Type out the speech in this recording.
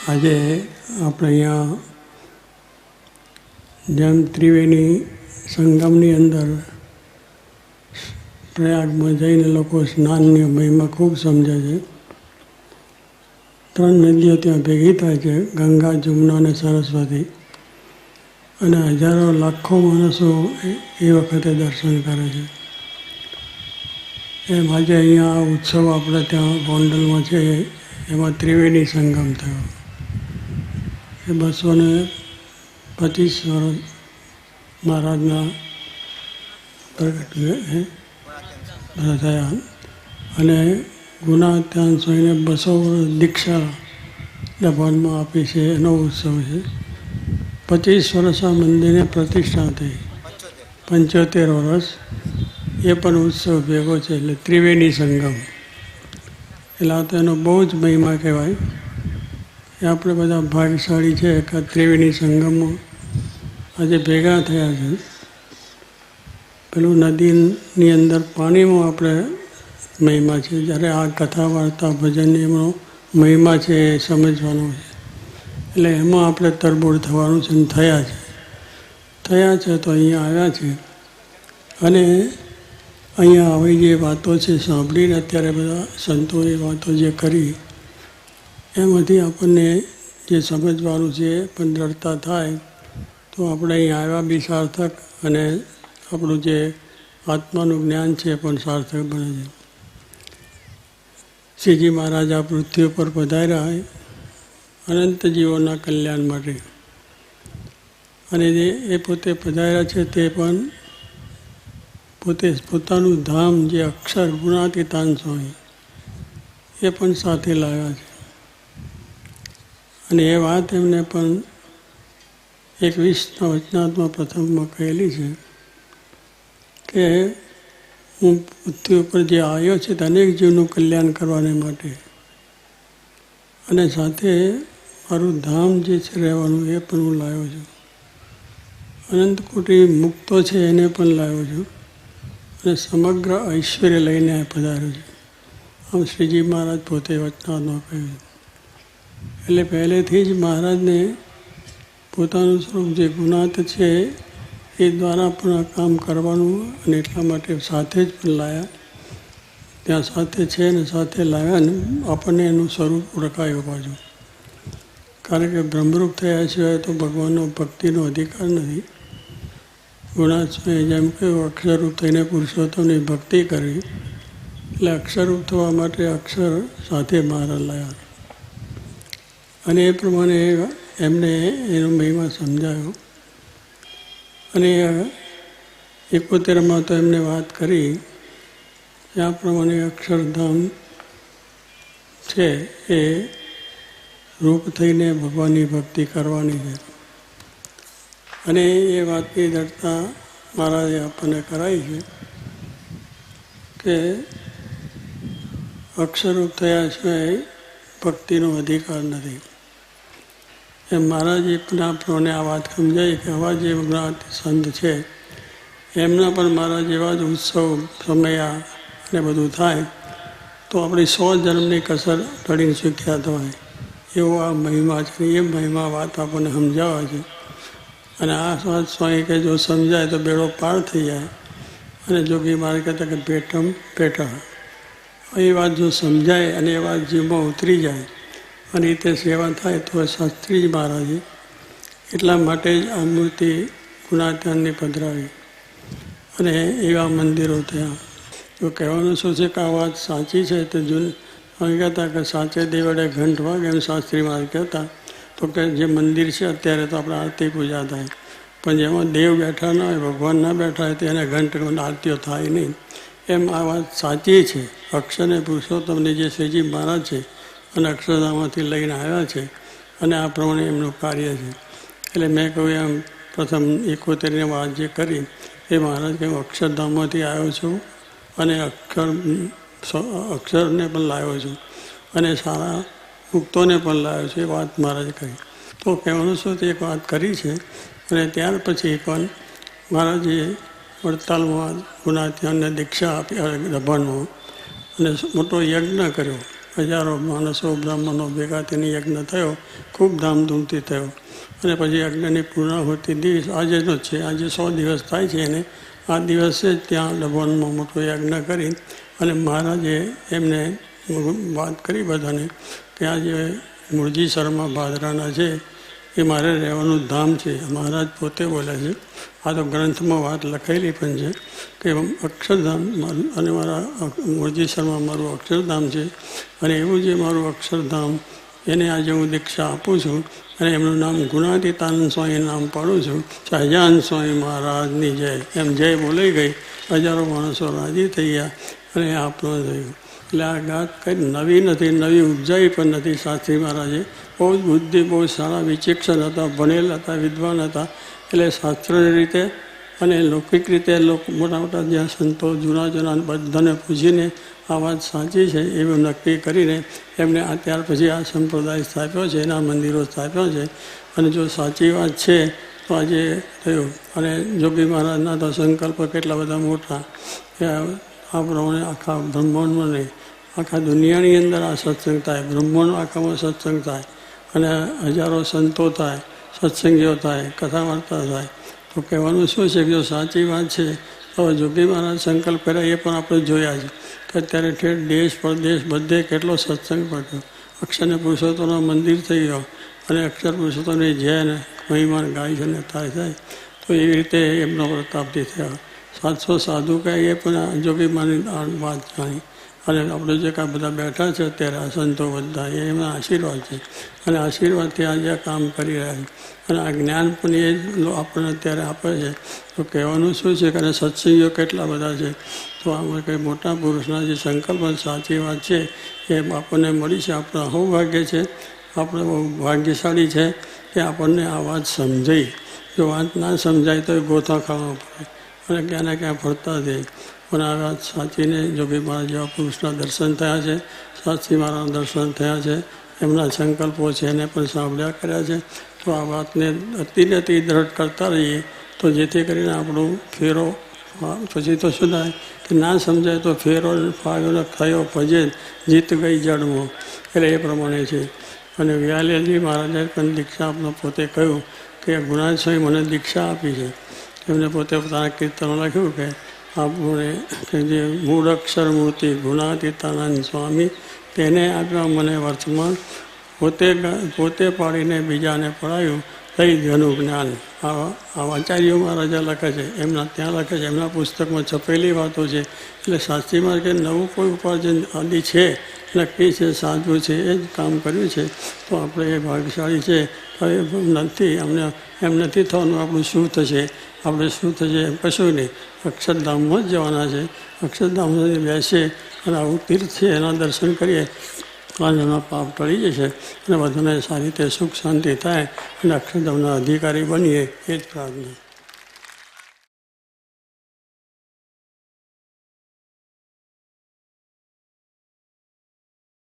આજે આપણે અહીંયા જેમ ત્રિવેણી સંગમની અંદર પ્રયાગમાં જઈને લોકો સ્નાનની મહિમા ખૂબ સમજે છે. 3 નદીઓ ત્યાં ભેગી થાય છે, ગંગા, જમુના અને સરસ્વતી, અને હજારો લાખો માણસો એ વખતે દર્શન કરે છે. એમ આજે અહીંયા આ ઉત્સવ આપણે ત્યાં ગોંડલમાં છે, એમાં ત્રિવેણી સંગમ થયો. એ 225 વર્ષ મહારાજના પ્રગટ થયા, અને ગુણાત્યાન સ્વામીને 200 વર્ષ દીક્ષા દબાણમાં આપી છે, એનો ઉત્સવ છે. 25 વર્ષ આ મંદિરની પ્રતિષ્ઠા થઈ, 75 વર્ષ એ પણ ઉત્સવ ભેગો છે, એટલે ત્રિવેણી સંગમ. એટલે આ તો એનો બહુ જ મહિમા કહેવાય. એ આપણે બધા ભાગ્યશાળી છે કે ત્રિવેણી સંગમમાં આજે ભેગા થયા છે. પેલું નદીની અંદર પાણીમાં આપણે મહિમા છે, જ્યારે આ કથા વાર્તા ભજન એમનો મહિમા છે એ સમજવાનો છે. એટલે એમાં આપણે તરબોળ થવાનું છે, થયા છે તો અહીંયા આવ્યા છે. અને અહીંયા આવી જે વાતો છે સાંભળીને અત્યારે બધા સંતોએ વાતો જે કરી એમાંથી આપણને જે સમજવાનું છે પણ દ્રઢતા થાય તો આપણે અહીંયા આવ્યા બી સાર્થક, અને આપણું જે આત્માનું જ્ઞાન છે પણ સાર્થક બને છે. શ્રીજી મહારાજ આ પૃથ્વી ઉપર પધાર્યા અનંત જીવોના કલ્યાણ માટે, અને જે એ પોતે પધાર્યા છે તે પણ પોતાનું ધામ જે અક્ષર ગુણાતીતાન સ્વામી એ પણ સાથે લાવ્યા છે. અને એ વાત એમને પણ 21ના વચનાત્મા પ્રથમમાં કહેલી છે કે હું પૃથ્વી ઉપર જે આવ્યો છે તે અનેક જીવનું કલ્યાણ કરવાને માટે, અને સાથે મારું ધામ જે છે રહેવાનું એ પણ હું લાવ્યો છું. અનંત કોટી મુક્તો છે એને પણ લાવ્યો છું, અને સમગ્ર ઐશ્વર્ય લઈને પધાર્યો છે. આમ શ્રીજી મહારાજ પોતે વચનાત્મા કહ્યું. એટલે પહેલેથી જ મહારાજને પોતાનું સ્વરૂપ જે ગુણાત છે એ દ્વારા પણ આ કામ કરવાનું, અને એટલા માટે સાથે જ પણ લાવ્યા. ત્યાં સાથે છે ને સાથે લાવ્યા ને આપણને એનું સ્વરૂપ ઓળખાયું પાછું. કારણ કે બ્રહ્મરૂપ થયા સિવાય તો ભગવાનનો ભક્તિનો અધિકાર નથી. ગુણાત જેમ કહ્યું અક્ષરરૂપ થઈને પુરુષોત્તમની ભક્તિ કરવી, એટલે અક્ષરરૂપ થવા માટે અક્ષર સાથે મહારાજ લાવ્યા. અને એ પ્રમાણે એમને એનો મહિમા સમજાયો. અને 71માં તો એમને વાત કરી કે આ પ્રમાણે અક્ષરધામ છે એ રૂપ થઈને ભગવાનની ભક્તિ કરવાની છે. અને એ વાતની દ્રઢતા મહારાજે આપણને કરાવી છે કે અક્ષરરૂપ થયા સિવાય ભક્તિનો અધિકાર નથી. એમ મહારાજે પણ આપણને આ વાત સમજાય કે આવા જે સંત છે એમના પણ મહારાજ એવા જ ઉત્સવ સમયા અને બધું થાય તો આપણી 100 જન્મની કસર ટળીને શીખ્યા હોય એવો આ મહિમા છે. એ મહિમા વાત આપણને સમજાવે છે. અને આ વાત સ્વામી કે જો સમજાય તો બેડો પાર થઈ જાય. અને જોગી મહારાજ કહેતા કે પેટમ પેટા, એ વાત જો સમજાય અને એ વાત જીવમાં ઉતરી જાય અને રીતે સેવા થાય તો શાસ્ત્રીજી મહારાજે એટલા માટે જ આ મૂર્તિ ગુણાત્યાનની પધરાવી અને એવા મંદિરો થયા. તો કહેવાનું શું છે કે આ વાત સાચી છે. તો અમે કહેતા કે સાચે દેવડે ઘંટ વાગે એમ શાસ્ત્રી મહારાજ કહેતા. તો કે જે મંદિર છે અત્યારે તો આપણે આરતી પૂજા થાય, પણ જેમાં દેવ બેઠા ના હોય, ભગવાન ના બેઠા હોય તો એને ઘંટ આરતીઓ થાય નહીં. એમ આ વાત સાચી છે. અક્ષરને પુરુષોત્તમની જે શ્રીજી મહારાજ છે અને અક્ષરધામમાંથી લઈને આવ્યા છે, અને આ પ્રમાણે એમનું કાર્ય છે. એટલે મેં કહ્યું એમ પ્રથમ 71ની વાત જે કરી એ મહારાજ કહ્યું અક્ષરધામમાંથી આવ્યો છું અને અક્ષરને પણ લાવ્યો છું અને સારા મુક્તોને પણ લાવ્યો છું, એ વાત મહારાજે કહી. તો કહેવાનું શું તે એક વાત કરી છે. અને ત્યાર પછી પણ મહારાજે વડતાલમાં ગુણાત્યાનને દીક્ષા આપી દબાણમાં, અને મોટો યજ્ઞ કર્યો. હજારો માણસો બ્રાહ્મણો ભેગા થઈને યજ્ઞ થયો, ખૂબ ધામધૂમથી થયો. અને પછી યજ્ઞની પૂર્ણાહુતિ દિવસ આજેનો જ છે, આજે 100 દિવસ થાય છે એને. આ દિવસે જ ત્યાં ડભોનમાં મોટો યજ્ઞ કરી અને મહારાજે એમને વાત કરી બધાને કે આજે મૂળજી શર્મા ભાદરાના છે એ મારે રહેવાનું ધામ છે. મહારાજ પોતે બોલે છે, આ તો ગ્રંથમાં વાત લખાયેલી પણ છે કે અક્ષરધામ અને મારા મૂળજી શર્મા મારું અક્ષરધામ છે. અને એવું જે મારું અક્ષરધામ એને આજે હું દીક્ષા આપું છું અને એમનું નામ ગુણાતીતાનંદ સ્વામી નામ પાડું છું. સહજાનંદ સ્વામી મહારાજની જય. એમ જય બોલાઈ ગઈ. હજારો માણસો રાજી થઈ ગયા અને આપણો થયું. એટલે આ ગાત કંઈ નવી નથી, નવી ઉપજાઈ પણ નથી. શાસ્ત્રી મહારાજે બહુ જ બુદ્ધિ, બહુ સારા વિચક્ષણ હતા, ભણેલ હતા, વિદ્વાન હતા. એટલે શાસ્ત્રની રીતે અને લૌકિક રીતે મોટા મોટા જ્યાં સંતો જૂના બધાને પૂછીને આ વાત સાચી છે એવું નક્કી કરીને એમને ત્યાર પછી આ સંપ્રદાય સ્થાપ્યો છે, એના મંદિરો સ્થાપ્યા છે. અને જો સાચી વાત છે તો આજે થયું. અને જોગી મહારાજના તો સંકલ્પ કેટલા બધા મોટા કે આ પ્રમાણે આખા બ્રહ્માંડમાં નહીં, આખા દુનિયાની અંદર આ સત્સંગ થાય, બ્રહ્માંડ આખામાં સત્સંગ થાય અને હજારો સંતો થાય, સત્સંગીઓ થાય, કથા વાર્તા થાય. તો કહેવાનું શું છે કે જો સાચી વાત છે તો જોગી મહારાજ સંકલ્પ કર્યા એ પણ આપણે જોયા છે કે અત્યારે ઠેઠ દેશ પરદેશ બધે કેટલો સત્સંગ પડ્યો. અક્ષર પુરુષોત્તમનું મંદિર થઈ ગયો અને અક્ષર પુરુષોત્તમની જૈન મહિમાન ગાય છે ને થાય. તો એવી રીતે એમનો પ્રતાપથી થયા. 700 સાધુ કહે એ પણ જોગી માની વાત જાણી. અને આપણે જે કાંઈ બધા બેઠા છે અત્યારે આ સંતો બધા એ એમના આશીર્વાદ છે. અને આશીર્વાદથી આજે કામ કરી રહ્યા છે. અને આ જ્ઞાન પણ એ આપણને અત્યારે આપે છે. તો કહેવાનું શું છે કે સત્સંગીઓ કેટલા બધા છે. તો આપણે કંઈ મોટા પુરુષના જે સંકલ્પ સાચી વાત છે એ આપણને મળી છે. આપણે અહોભાગ્ય છે, આપણે બહુ ભાગ્યશાળી છે કે આપણને આ વાત સમજાઈ. જો વાત ના સમજાય તો ગોથા ખાવા પડે અને ક્યાં ને ક્યાં ફરતા જાય. પણ આ વાત સાચીને જોગી મહારાજ જેવા પુરુષના દર્શન થયા છે, સાચી મારાના દર્શન થયા છે, એમના સંકલ્પો છે એને પણ સાંભળ્યા કર્યા છે. તો આ વાતને અતિને અતિ દ્રઢ કરતા રહીએ તો જેથી કરીને આપણું ફેરો પછી તો શું થાય કે ના સમજાય તો ફેરો ફાવ્યો થયો ભજે જીત ગઈ જડમાં. એટલે એ પ્રમાણે છે. અને વ્યાલેજી મહારાજે પણ દીક્ષા આપનો પોતે કહ્યું કે ગુણાજ સ્વામી મને દીક્ષા આપી છે. એમને પોતે પોતાના કીર્તનો લખ્યું કે આપણે કે જે મૂળ અક્ષર મૂર્તિ ગુણાતીતાનંદ સ્વામી તેને આપ્યા મને વર્તમાન, પોતે પાડીને બીજાને પડાયું લઈ ધ્યાનું જ્ઞાન. આ આચાર્યો મહારાજા લખે છે, એમના ત્યાં લખે છે, એમના પુસ્તકમાં છપેલી વાતો છે. એટલે શાસ્ત્રીમાં કે નવું કોઈ ઉપાર્જન આદિ છે, નક્કી છે, સાધવું છે, એ જ કામ કર્યું છે. તો આપણે એ ભાગ્યશાળી છે. હવે નથી અમને એમ નથી થવાનું આપણું શું થશે, આપણે શું થશે એમ કશું નહીં. અક્ષરધામમાં જ જવાના છે. અક્ષરધામમાં બેસીએ અને આવું તીર્થ છે એના દર્શન કરીએ એના પાપ ટળી જશે અને બધાને સારી રીતે સુખ શાંતિ થાય અને અક્ષરધામના અધિકારી બનીએ એ જ પ્રાર્થના.